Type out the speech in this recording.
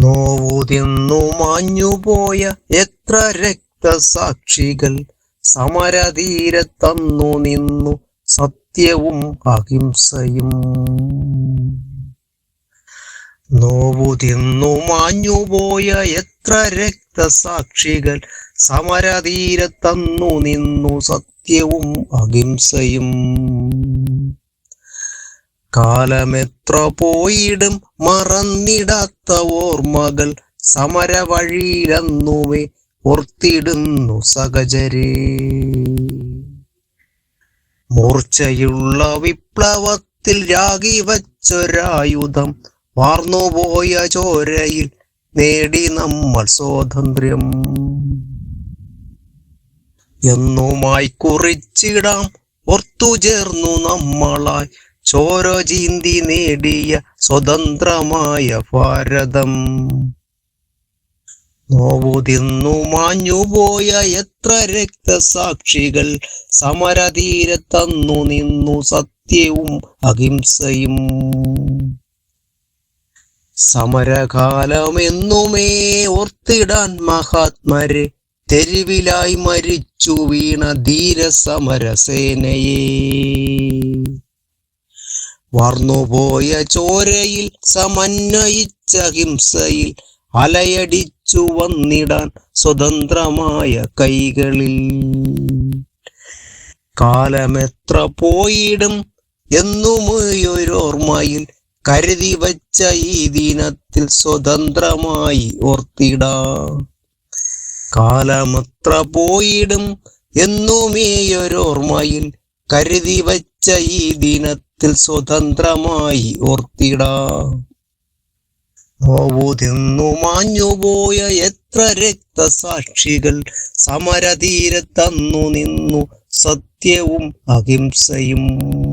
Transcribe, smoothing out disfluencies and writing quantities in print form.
നോവു തിന്നു മാഞ്ഞുപോയ എത്ര രക്തസാക്ഷികൾ സമരതീരത്തന്നു നിന്നു സത്യവും അഹിംസയും. നോവു തിന്നു മാഞ്ഞുപോയ എത്ര രക്തസാക്ഷികൾ സമരതീരത്തന്നു നിന്നു സത്യവും അഹിംസയും. കാലമെത്ര പോയിടും മറന്നിടാത്ത ഓർമ്മകൾ സമരവഴിയിലെന്നുമേ ഓർത്തിടുന്നു സഹചരേ. മൂർച്ചയുള്ള വിപ്ലവത്തിൽ രാഗിവച്ചൊരായുധം വാർന്നുപോയ ചോരയിൽ നേടി നമ്മൾ സ്വാതന്ത്ര്യം. എന്നുമായി കുറിച്ചിടാം ഒത്തുചേർന്നു നമ്മളായി ചോര ചീന്തി നേടിയ സ്വതന്ത്രമായ ഭാരതം. നോവു തിന്നു മാഞ്ഞുപോയ എത്ര രക്തസാക്ഷികൾ സമരതീരത്തന്നു നിന്നു സത്യവും അഹിംസയും. സമരകാലമെന്നുമേ ഓർത്തിടാൻ മഹാത്മരെ തെരുവിലായി മരിച്ചു വീണ ധീരസമരസേനയെ. വാർന്നുപോയ ചോരയിൽ സമന്വയിച്ച ഹിംസയിൽ അലയടിച്ചു വന്നിടാൻ സ്വതന്ത്രമായ കൈകളിൽ. കാലമെത്ര പോയിടും എന്നുമൊരോർമ്മയിൽ കരുതി വച്ച ഈ ദിനത്തിൽ സ്വതന്ത്രമായി ഓർത്തിടാം. കാലമെത്ര പോയിടും എന്നുമേയൊരോർമ്മയിൽ കരുതി വച്ച ഈ ദിനത്തിൽ സ്വതന്ത്രമായി ഓർത്തിടാം. നോവു തിന്നു മാഞ്ഞുപോയ എത്ര രക്തസാക്ഷികൾ സമരതീരത്തന്നു നിന്നു സത്യവും അഹിംസയും.